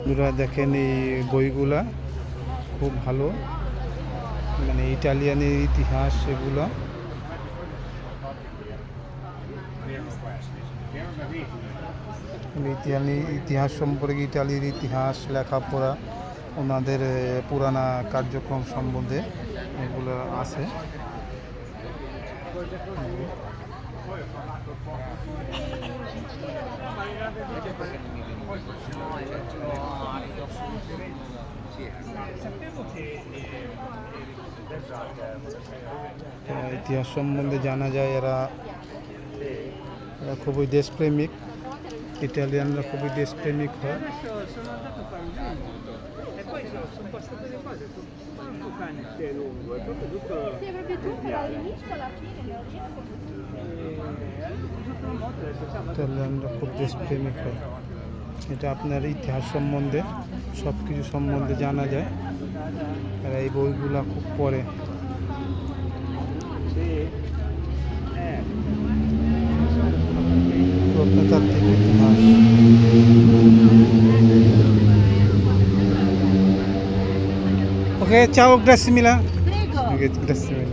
বন্ধুরা দেখেন এই বইগুলা খুব ভালো, মানে ইটালিয়ানের ইতিহাস এগুলো। ইতিহাস সম্পর্কে ইটালির ইতিহাস লেখাপড়া, ওনাদের পুরানা কার্যক্রম সম্বন্ধে এগুলো আছে। ইতিহাস সম্বন্ধে জানা যায়, এরা খুবই দেশপ্রেমিক, ইটালিয়ানরা খুবই দেশপ্রেমিক হয়। ইটালিয়ানরা খুব দেশপ্রেমিক হয়, এটা আপনার ইতিহাস সম্বন্ধে সব কিছু সম্বন্ধে জানা যায়। এরা এই বইগুলা খুব পড়ে। প্রত্নতাত্ত্বিক ইতিহাস। Ok, ciao, grazie mille. Prego. Grazie.